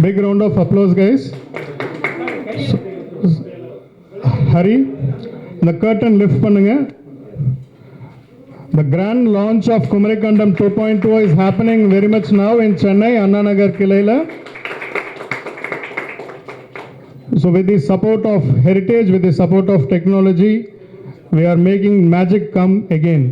Big round of applause, guys. Hari, the curtain lift பண்ணுங்க. The grand launch of Kumarikandam 2.0 is happening very much now in Chennai, Anna Nagar Kilaila. So with the support of heritage, with the support of technology, we are making magic come again.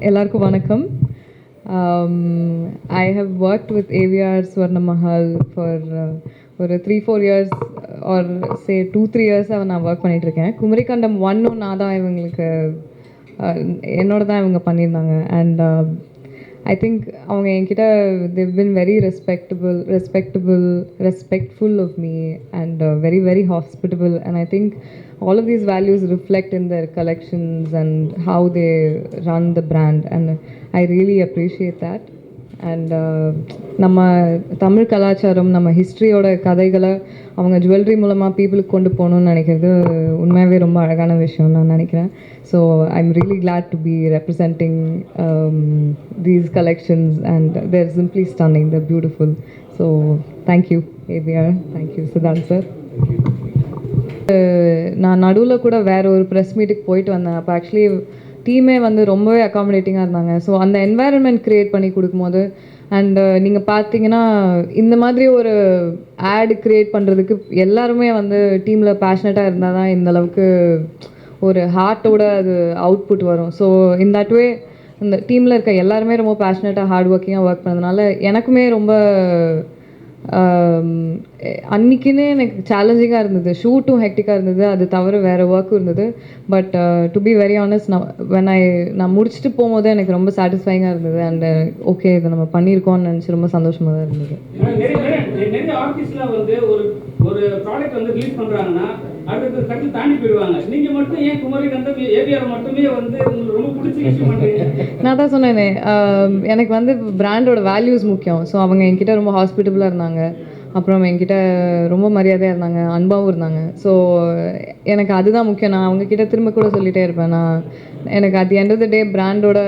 எல்லாருக்கும் வணக்கம். I have worked with AVR Swarna Mahal for ஒரு 3-4 years or say 2-3 years நான் work பண்ணிகிட்ருக்கேன். குமரிக்கண்டம் 1 நான் தான் இவங்களுக்கு என்னோட தான் இவங்க பண்ணியிருந்தாங்க. அண்ட் I think அவங்க என்கிட்ட they've been very respectful of me and very hospitable, and I think all of these values reflect in their collections and how they run the brand, and I really appreciate that. And நம்ம தமிழ் கலாச்சாரம் நம்ம ஹிஸ்ட்ரியோட கதைகளை அவங்க jewellery மூலமாக பீப்புளுக்கு கொண்டு போகணுன்னு நினைக்கிறது உண்மையாகவே ரொம்ப அழகான விஷயம் நான் நினைக்கிறேன். So I'm really glad to be representing these collections and they're simply stunning, they're beautiful. So thank you ABR, thank you Siddharth sir. நான் நடுவில் கூட வேறு ஒரு ப்ரெஸ் மீட்டுக்கு போயிட்டு வந்தேன். அப்போ ஆக்சுவலி டீமே வந்து ரொம்பவே அக்காமடேட்டிங்காக இருந்தாங்க. ஸோ அந்த என்வாயர்மெண்ட் க்ரியேட் பண்ணி கொடுக்கும்போது, அண்டு நீங்கள் பார்த்தீங்கன்னா இந்த மாதிரி ஒரு ஆட் க்ரியேட் பண்ணுறதுக்கு எல்லாருமே வந்து டீமில் பேஷனட்டாக இருந்தால் தான் இந்தளவுக்கு ஒரு ஹார்ட்டோட அது அவுட்புட் வரும். ஸோ இன் தட் வே இந்த டீமில் இருக்க எல்லாருமே ரொம்ப பேஷனட்டாக ஹார்ட் ஒர்க்கிங்காக ஒர்க் பண்ணதுனால எனக்குமே ரொம்ப அன்றைக்கினே எனக்கு சேலஞ்சிங்காக இருந்தது. ஷூட்டும் ஹெக்டிக்காக இருந்தது, அது தவிர வேறு ஒர்க்கும் இருந்தது. But to be very honest, நான் முடிச்சுட்டு போகும்போது எனக்கு ரொம்ப சாட்டிஸ்ஃபைங்காக இருந்தது. அண்ட் ஓகே இதை நம்ம பண்ணியிருக்கோம்னு நினச்சி ரொம்ப சந்தோஷமாக தான் இருந்தது. நிறைய ஆர்டிஸ்ட்லாம் வந்து ஒரு ப்ராடக்ட் வந்து ரிலீஸ் பண்ணுறாங்கன்னா அடுத்த கட்டில் தாண்டி போயிடுவாங்க. நீங்கள் மட்டும் ஏன் குமரிக்கண்டம் ஏபிஆர் மட்டுமே வந்து உங்களுக்கு ரொம்ப பிடிச்ச விஷயம் பண்ணுறீங்க? நான் தான் சொன்னேனே, எனக்கு வந்து பிராண்டோட வேல்யூஸ் முக்கியம். ஸோ அவங்க என்கிட்ட ரொம்ப ஹாஸ்பிட்டபுளாக இருந்தாங்க, அப்புறம் என்கிட்ட ரொம்ப மரியாதையாக இருந்தாங்க, அன்பாகவும் இருந்தாங்க. ஸோ எனக்கு அதுதான் முக்கியம். நான் அவங்கக்கிட்ட திரும்ப கூட சொல்லிகிட்டே இருப்பேன், எனக்கு at the end of the day பிராண்டோட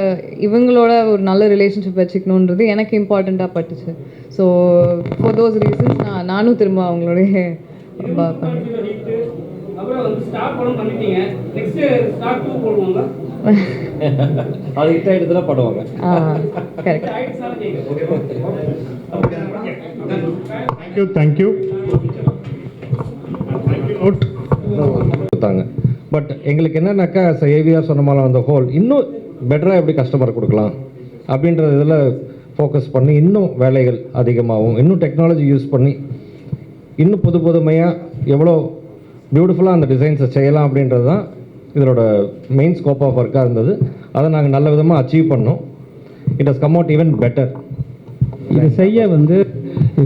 இவங்களோட ஒரு நல்ல ரிலேஷன்ஷிப் வச்சுக்கணுன்றது எனக்கு இம்பார்ட்டண்ட்டாக பட்டுச்சு. ஸோ ஃபார் தோஸ் ரீசன்ஸ் நானும் திரும்ப அவங்களோடைய அப்புறம் வந்து ஸ்டார் படம் பண்ணிட்டீங்க, நெக்ஸ்ட் ஸ்டார் 2 போடுவாங்க. அது ஹிட் ஆயிடுதுல படுவாங்க. கரெக்ட். தேங்க்யூ கொடுத்தாங்க. பட் எங்களுக்கு என்னன்னாக்கா ஏவிஆர் சொன்ன மாதிரி அந்த ஹோல் இன்னும் பெட்டராக எப்படி கஸ்டமர் கொடுக்கலாம் அப்படின்ற இதில் ஃபோக்கஸ் பண்ணி இன்னும் வேலைகள் அதிகமாகவும் இன்னும் டெக்னாலஜி யூஸ் பண்ணி இன்னும் புதுமையாக எவ்வளோ பியூட்டிஃபுல்லாக அந்த டிசைன்ஸை செய்யலாம் அப்படின்றது தான் இதோட மெயின் ஸ்கோப் ஆஃப் ஒர்க்காக இருந்தது. அதை நாங்கள் நல்ல விதமாக அச்சீவ் பண்ணோம். It has come out even better. இது செய்ய வந்து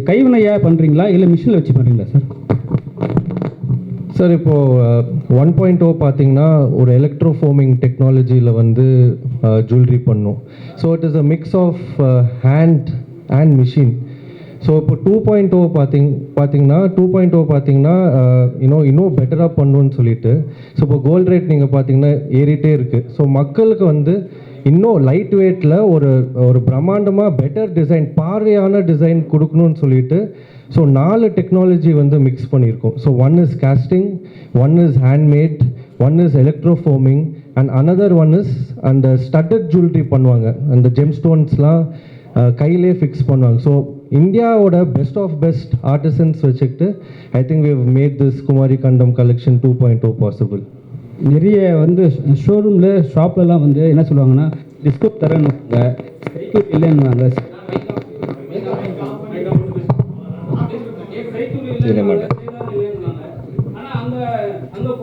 கைவினையாக பண்ணுறீங்களா இல்லை மிஷினில் வச்சு பண்ணுறீங்களா சார்? சார் இப்போது 1.0 பார்த்தீங்கன்னா ஒரு எலக்ட்ரோஃபோமிங் டெக்னாலஜியில் வந்து ஜுவல்லரி பண்ணும். So it is a mix of hand and machine. So இப்போ 2.0 பார்த்தீங்கன்னா இன்னும் பெட்டராக பண்ணணும்னு சொல்லிட்டு ஸோ இப்போ கோல்ட் ரேட் நீங்கள் பார்த்தீங்கன்னா ஏறிட்டே இருக்குது. ஸோ மக்களுக்கு வந்து இன்னும் லைட் வெயிட்டில் ஒரு பிரம்மாண்டமாக பெட்டர் டிசைன், பார்வையான டிசைன் கொடுக்கணும்னு சொல்லிட்டு ஸோ 4 டெக்னாலஜி வந்து மிக்ஸ் பண்ணியிருக்கோம். So one is casting, one is handmade, one is electroforming and another one is அந்த ஸ்டட்டட் ஜுவல்லரி பண்ணுவாங்க. அந்த ஜெம் ஸ்டோன்ஸ்லாம் கையிலே ஃபிக்ஸ் பண்ணுவாங்க. ஸோ இந்தியாவோட பெஸ்ட் ஆஃப் பெஸ்ட் ஆர்டிசன்ஸ் வச்சுக்கிட்டு I think we have made this Kumari Kandam collection 2.0 possible. நிறைய வந்து ஷோரூமில் ஷாப்லலாம் வந்து என்ன சொல்லுவாங்கன்னா டிஸ்கவுண்ட் தரேன்னு சைக்கிள் இல்லைன்னு அங்க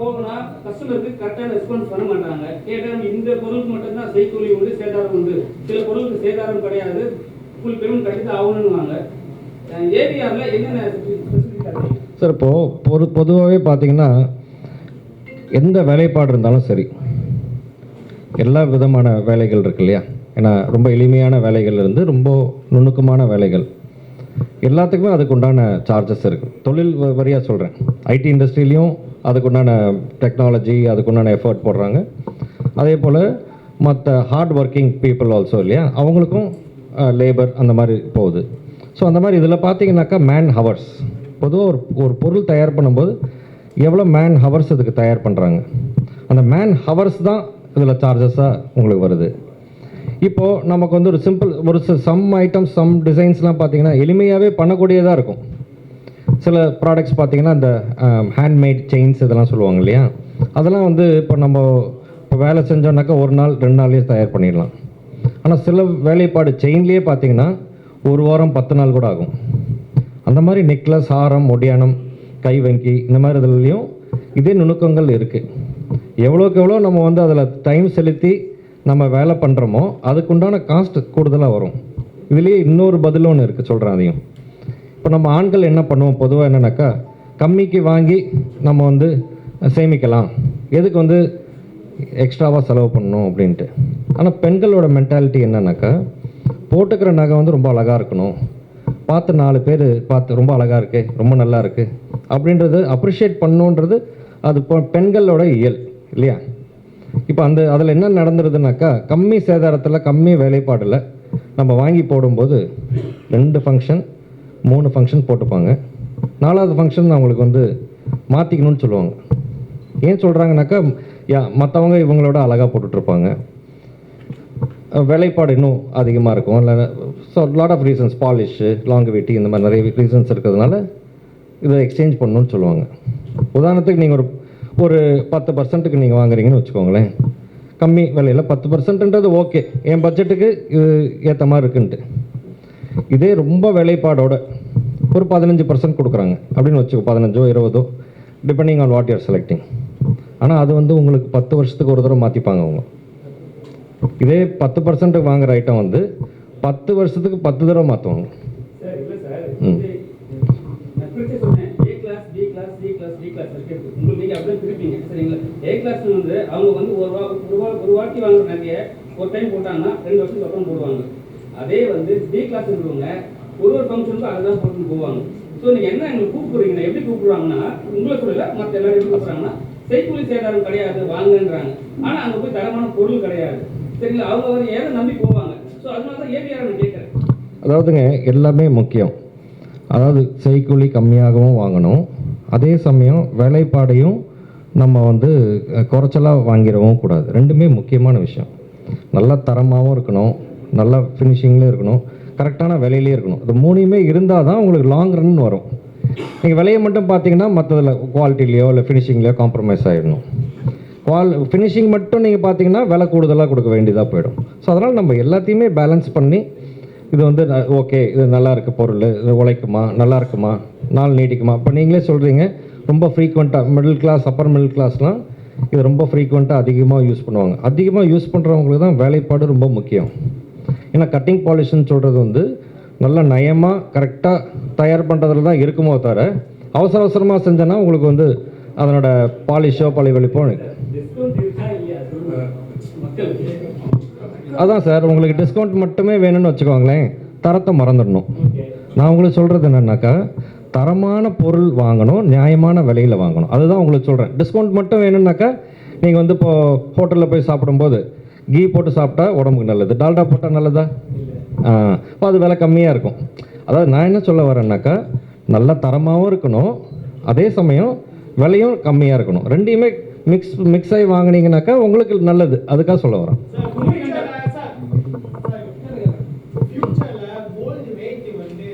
போகணும்னா கஸ்டமருக்கு கரெக்டான ரெஸ்பான்ஸ் பண்ண மாட்டாங்க. கேட்டா இந்த பொருளுக்கு மட்டும்தான் செய்கூலி உண்டு, சேதாரம் உண்டு, சில பொருளுக்கு சேதாரம் கிடையாது, ஃபுல் பேமெண்ட் கட்டி தான் ஆகணும்னுவாங்க. ஏவிஆர்ல என்னென்ன சார் இப்போது பொதுவாகவே பார்த்தீங்கன்னா எந்த வேலைப்பாடு இருந்தாலும் சரி, எல்லா விதமான வேலைகள் இருக்கு இல்லையா? ஏன்னா ரொம்ப எளிமையான வேலைகள் இருந்து ரொம்ப நுணுக்கமான வேலைகள் எல்லாத்துக்குமே அதுக்குண்டான சார்ஜஸ் இருக்குது. தொழில் வரியாக சொல்கிறேன், ஐடி இண்டஸ்ட்ரியிலையும் அதுக்குண்டான டெக்னாலஜி, அதுக்குண்டான எஃபர்ட் போடுறாங்க. அதே போல் மற்ற ஹார்ட் ஒர்க்கிங் பீப்புள் ஆல்சோ இல்லையா, அவங்களுக்கும் லேபர் அந்த மாதிரி போகுது. ஸோ அந்த மாதிரி இதில் பார்த்தீங்கன்னாக்கா மேன் ஹவர்ஸ், பொதுவாக ஒரு பொருள் தயார் பண்ணும்போது எவ்வளோ மேன் ஹவர்ஸ் இதுக்கு தயார் பண்ணுறாங்க, அந்த மேன் ஹவர்ஸ் தான் இதில் சார்ஜஸாக உங்களுக்கு வருது. இப்போது நமக்கு வந்து ஒரு சம் ஐட்டம்ஸ், சம் டிசைன்ஸ்லாம் பார்த்தீங்கன்னா எளிமையாகவே பண்ணக்கூடியதாக இருக்கும். சில ப்ராடக்ட்ஸ் பார்த்தீங்கன்னா இந்த ஹேண்ட்மேட் செயின்ஸ் இதெல்லாம் சொல்லுவாங்க இல்லையா, அதெல்லாம் வந்து இப்போ வேலை செஞ்சோன்னாக்கா 1 நாள் 2 நாள்லேயே தயார் பண்ணிடலாம். ஆனால் சில வேலைப்பாடு செயின்லேயே பார்த்தீங்கன்னா 1 வாரம் 10 நாள் கூட ஆகும். அந்த மாதிரி நெக்லஸ், ஹாரம், ஒடியானம், கைவங்கி இந்த மாதிரி இதுலேயும் இதே நுணுக்கங்கள் இருக்குது. எவ்வளோக்கு எவ்வளோ நம்ம வந்து அதில் டைம் செலுத்தி நம்ம வேலை பண்ணுறோமோ அதுக்குண்டான காஸ்ட் கூடுதலாக வரும். இதுலேயே இன்னொரு பதில் ஒன்று இருக்குது, சொல்கிறேன் அதையும். இப்போ நம்ம ஆண்கள் என்ன பண்ணுவோம், பொதுவாக என்னென்னாக்கா கம்மிக்கு வாங்கி நம்ம வந்து சேமிக்கலாம், எதுக்கு வந்து எக்ஸ்ட்ராவாக செலவு பண்ணணும் அப்படின்ட்டு. ஆனால் பெண்களோட மென்டாலிட்டி என்னன்னாக்கா போட்டுக்கிற நகை வந்து ரொம்ப அழகாக இருக்கணும், பார்த்து 4 பேர் பார்த்து ரொம்ப அழகாக இருக்குது, ரொம்ப நல்லா இருக்குது அப்படின்றது அப்ரிஷியேட் பண்ணணுன்றது அது பெண்களோட இயல் இல்லையா? இப்போ அதில் என்ன நடந்துருதுனாக்கா கம்மி சேதாரத்தில், கம்மி வேலைப்பாடில் நம்ம வாங்கி போடும்போது 2 ஃபங்க்ஷன் 3 ஃபங்க்ஷன் போட்டுப்பாங்க. 4வது ஃபங்க்ஷன் அவங்களுக்கு வந்து மாற்றிக்கணும்னு சொல்லுவாங்க. ஏன் சொல்கிறாங்கனாக்கா மற்றவங்க இவங்களோட அழகாக போட்டுட்ருப்பாங்க, வேலைப்பாடு இன்னும் அதிகமாக இருக்கும். இல்லை lot of reasons, polish, longevity, இந்த மாதிரி நிறைய ரீசன்ஸ் இருக்கிறதுனால இதை எக்ஸ்சேஞ்ச் பண்ணணும்னு சொல்லுவாங்க. உதாரணத்துக்கு நீங்கள் ஒரு 10%க்கு நீங்கள் வாங்குறீங்கன்னு வச்சுக்கோங்களேன், கம்மி விலையில் 10%ன்றது ஓகே, என் பட்ஜெட்டுக்கு இது ஏற்ற மாதிரி இருக்குன்ட்டு. இதே ரொம்ப வேலைப்பாடோட ஒரு 15% கொடுக்குறாங்க அப்படின்னு வச்சுக்கோ, 15ஓ 20ஓ depending on what you're selecting. ஆனால் அது வந்து உங்களுக்கு 10 வருஷத்துக்கு ஒரு தடவை மாற்றிப்பாங்க அவங்க. இதே 10% வாங்குற ஐட்டம் வந்து 10 வருஷத்துக்கு 10 தடவை மாற்றுவாங்க. ஒரு வாட்டி வாங்குற நகையை ஒரு டைம் போட்டாங்கன்னா 2 வருஷத்துக்கு அப்புறம் போடுவாங்க. அதே வந்து டி கிளாஸ் இருக்கிறவங்க ஒரு ஃபங்க்ஷனுக்கு அதுதான் போட்டு போவாங்க. ஸோ நீங்கள் என்ன எங்களுக்கு கூப்பிடுறீங்கன்னா எப்படி கூப்பிடுவாங்கன்னா, உங்களை சொல்லல மற்ற எல்லாரும் எப்படி கூப்பிட்றாங்கன்னா செய்கூலி சேதாரம் கிடையாது வாங்கன்றாங்க. ஆனால் அங்கே போய் தரமான பொருள் கிடையாது. சரிங்களா, அவங்க ஒரு ஏதை நம்பி போவாங்க. ஸோ அதனால தான் ஏவிஆர் நான் கேட்குறேன். அதாவதுங்க எல்லாமே முக்கியம். அதாவது செய்கூலி கம்மியாகவும் வாங்கணும், அதே சமயம் வேலைப்பாடையும் நம்ம வந்து குறைச்சலாக வாங்கிடவும் கூடாது. ரெண்டுமே முக்கியமான விஷயம். நல்லா தரமாகவும் இருக்கணும், நல்லா ஃபினிஷிங்லேயும் இருக்கணும், கரெக்டான விலையிலே இருக்கணும். இது 3மே இருந்தால் தான் உங்களுக்கு லாங் ரன் வரும். நீங்கள் விலையை மட்டும் பார்த்தீங்கன்னா மற்றதில் குவாலிட்டிலையோ இல்லை ஃபினிஷிங்லேயோ காம்ப்ரமைஸ் ஆகிடணும். ஃபினிஷிங் மட்டும் நீங்கள் பார்த்தீங்கன்னா விலை கூடுதலாக கொடுக்க வேண்டியதாக போயிடும். ஸோ அதனால் நம்ம எல்லாத்தையுமே பேலன்ஸ் பண்ணி இது வந்து ஓகே, இது நல்லா இருக்குது பொருள், இது உழைக்குமா, நல்லா இருக்குமா, நாள் நீடிக்குமா. இப்போ நீங்களே சொல்கிறீங்க ரொம்ப ஃப்ரீக்வெண்ட்டாக மிடில் கிளாஸ், அப்பர் மிடில் கிளாஸ்லாம் இது ரொம்ப ஃப்ரீக்வெண்ட்டாக அதிகமாக யூஸ் பண்ணுவாங்க. அதிகமாக யூஸ் பண்ணுறவங்களுக்கு தான் வேலைப்பாடு ரொம்ப முக்கியம். ஏன்னா கட்டிங் பாலிஷ்ன்னு சொல்கிறது வந்து நல்ல நயமாக கரெக்டாக தயார் பண்ணுறதுல தான் இருக்குமோ தவிர அவசர அவசரமாக செஞ்சேன்னா உங்களுக்கு வந்து அதனோட பாலிஷோ பழிவழிப்போ டிஸ்கவுண்ட் இருக்கா இல்லையா சொல்லுங்க மக்களுக்கு. அதான் சார், உங்களுக்கு டிஸ்கவுண்ட் மட்டுமே வேணும்னு வச்சுக்கோங்களேன், தரத்தை மறந்துடணும். நான் உங்களுக்கு சொல்கிறது என்னென்னாக்கா, தரமான பொருள் வாங்கணும், நியாயமான விலையில் வாங்கணும், அதுதான் உங்களுக்கு சொல்கிறேன். டிஸ்கவுண்ட் மட்டும் வேணும்னாக்கா நீங்கள் வந்து இப்போது ஹோட்டலில் போய் சாப்பிடும்போது கீ போட்டு சாப்பிட்டா உடம்புக்கு நல்லது, டால்டா போட்டால் நல்லதா? இப்போ அது விலை கம்மியாக இருக்கும். அதாவது நான் என்ன சொல்ல வரேன்னாக்கா, நல்ல தரமாகவும் இருக்கணும், அதே சமயம் விலையும் கம்மியாக இருக்கணும். ரெண்டையுமே மிக்ஸ் ஆகி வாங்கினீங்கனாக்கா உங்களுக்கு நல்லது, அதுக்காக சொல்ல வரேன். ஃபியூச்சர்ல கோல்டு ரேட் வந்து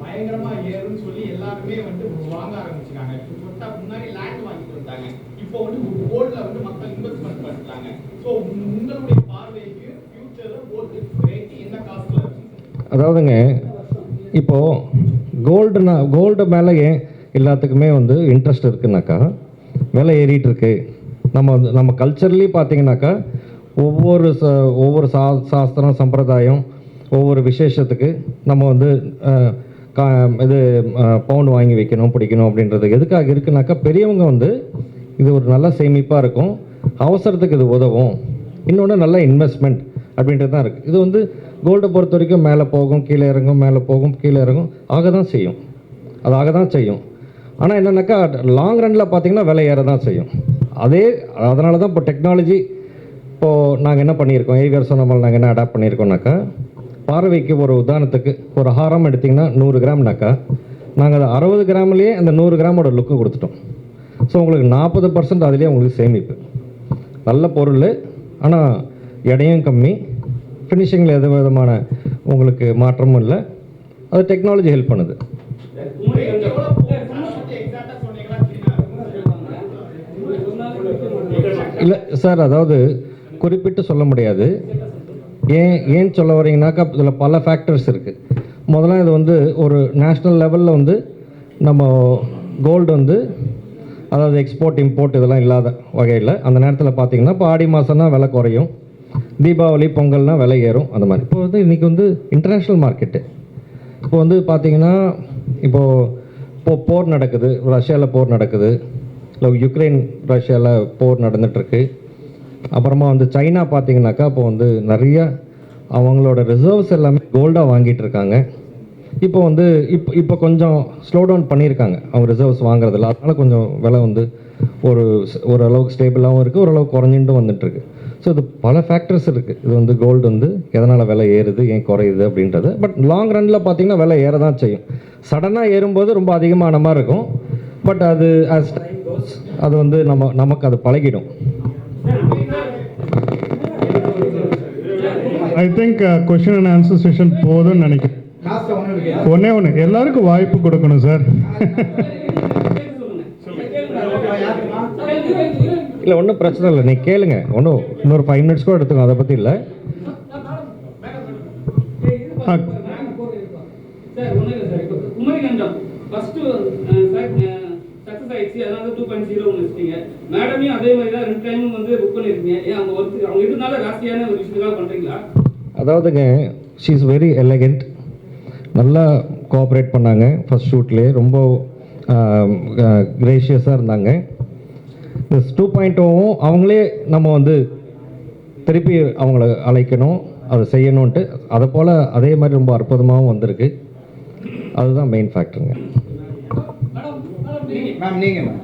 பயங்கரமா ஏறும்னு சொல்லி எல்லாருமே வந்து வாங்க ஆரம்பிச்சாங்க. சொட்டா முன்னாடி லேண்ட் வாங்கிட்டு வந்தாங்க, இப்போ வந்து கோல்ட்ல வந்து மக்கள் இன்வெஸ்ட்மெண்ட் பண்றாங்க. ஸோ உங்களுடைய பார்வைக்கு ஃபியூச்சர்ல கோல்டு ரேட் என்ன காஸ்ட்ல இருக்கும்? அதாவதுங்க, இப்போது கோல்டு மேலே ஏன் எல்லாத்துக்குமே வந்து இன்ட்ரெஸ்ட் இருக்குனாக்கா, விலை ஏறிட்டு இருக்கு. நம்ம கல்ச்சர்லேயே பார்த்தீங்கன்னாக்கா ஒவ்வொரு சாஸ்திரம் சம்பிரதாயம் ஒவ்வொரு விசேஷத்துக்கு நம்ம வந்து இது பவுன் வாங்கி வைக்கணும் பிடிக்கணும் அப்படின்றது எதுக்காக இருக்குனாக்கா, பெரியவங்க வந்து இது ஒரு நல்ல சேமிப்பாக இருக்கும், அவசரத்துக்கு இது உதவும், இன்னொன்று நல்ல இன்வெஸ்ட்மெண்ட் அப்படின்றது தான் இருக்குது. இது வந்து கோல்டை பொறுத்த வரைக்கும் மேலே போகும் கீழே இறங்கும், மேலே போகும் கீழே இறங்கும், ஆக தான் செய்யும், அது ஆக தான் செய்யும். ஆனால் என்னென்னாக்கா லாங் ரனில் பார்த்தீங்கன்னா விலை ஏற தான் செய்யும். அதனால தான் இப்போ டெக்னாலஜி இப்போது நாங்கள் என்ன பண்ணியிருக்கோம், ஏவிஆர் சொன்ன மாதிரி நாங்கள் என்ன அடாப்ட் பண்ணியிருக்கோம்னாக்கா, பார்வைக்கு ஒரு உதாரணத்துக்கு ஒரு ஹாரம் எடுத்திங்கன்னா 100 கிராம்னாக்கா நாங்கள் அதை 60 கிராம்லேயே அந்த 100 கிராமோட லுக்கு கொடுத்துட்டோம். ஸோ உங்களுக்கு 40% அதுலேயே உங்களுக்கு சேமிப்பு, நல்ல பொருள், ஆனால் எடையும் கம்மி, ஃபினிஷிங்கில் எந்த விதமான உங்களுக்கு மாற்றமும் இல்லை, அது டெக்னாலஜி ஹெல்ப் பண்ணுது. இல்லை சார், அதாவது குறிப்பிட்டு சொல்ல முடியாது. ஏன் சொல்ல வரீங்கனாக்கா, இதில் பல ஃபேக்டர்ஸ் இருக்குது. முதல்ல இது வந்து ஒரு நேஷ்னல் லெவலில் வந்து நம்ம கோல்டு வந்து அதாவது எக்ஸ்போர்ட் இம்போர்ட் இதெல்லாம் இல்லாத வகையில் அந்த நேரத்தில் பார்த்தீங்கன்னா இப்போ ஆடி மாதம்னா விலை குறையும், தீபாவளி பொங்கல்னால் விலை ஏறும், அந்த மாதிரி. இப்போ வந்து இன்றைக்கி வந்து இன்டர்நேஷ்னல் மார்க்கெட்டு. இப்போ வந்து பார்த்தீங்கன்னா இப்போது போர் நடக்குது, ரஷ்யாவில் போர் நடக்குது, இல்லை யுக்ரைன் ரஷ்யாவில் போர் நடந்துகிட்ருக்கு. அப்புறமா வந்து சைனா பார்த்தீங்கன்னாக்கா இப்போ வந்து நிறைய அவங்களோட ரிசர்வ்ஸ் எல்லாமே கோல்டாக வாங்கிட்டு இருக்காங்க. இப்போ வந்து இப்போ கொஞ்சம் ஸ்லோ டவுன் பண்ணியிருக்காங்க அவங்க ரிசர்வ்ஸ் வாங்குறதில்ல, அதனால் கொஞ்சம் விலை வந்து ஓரளவுக்கு ஸ்டேபிளாகவும் இருக்குது, ஓரளவுக்கு குறைஞ்சிட்டு வந்துட்டுருக்கு. ஸோ இது பல ஃபேக்டர்ஸ் இருக்குது. இது வந்து கோல்டு வந்து எதனால் விலை ஏறுது, ஏன் குறையுது அப்படின்றது. பட் லாங் ரனில் பார்த்தீங்கன்னா விலை ஏற தான் செய்யும். சடனாக ஏறும்போது ரொம்ப அதிகமான மாதிரி இருக்கும், பட் அது as time goes அது வந்து நமக்கு அது பழகிடும். I think question and answer session போதும்னு நினைக்கிறேன். ஒன்று எல்லாருக்கும் வாய்ப்பு கொடுக்கணும் சார். இல்லை ஒன்றும் பிரச்சனை இல்லை, நீங்கள் கேளுங்க, இன்னொரு 5 minutes கூட எடுத்துக்கோ, அதை பற்றி இல்லை. சார் ஒன்றும் இல்லை சார், இப்போ குமரிகண்டம் ஃபஸ்ட்டு சக்ஸஸ் ஆகிடுச்சு, அதனால 2.0 ஒன்று வச்சுட்டீங்க. மேடமையும் அதே மாதிரி தான் 2 டைமும் வந்து புக் பண்ணியிருக்கீங்க. ஏன் அவங்க அவங்க இதனால ராசியான ஒரு விஷயத்துக்காக பண்ணுறீங்களா? அதாவதுங்க, ஷீ இஸ் வெரி எலகெண்ட், நல்லா கோஆப்ரேட் பண்ணாங்க. ஃபஸ்ட் ஷூட்லேயே ரொம்ப கிரேஷியஸாக இருந்தாங்க. இந்த 2.0வும் அவங்களே நம்ம வந்து திருப்பி அவங்கள அழைக்கணும், அதை செய்யணுன்ட்டு, அதை போல் அதே மாதிரி ரொம்ப அற்புதமாகவும் வந்திருக்கு. அதுதான் மெயின் ஃபேக்டருங்க. மேம் நீங்கள் மேம்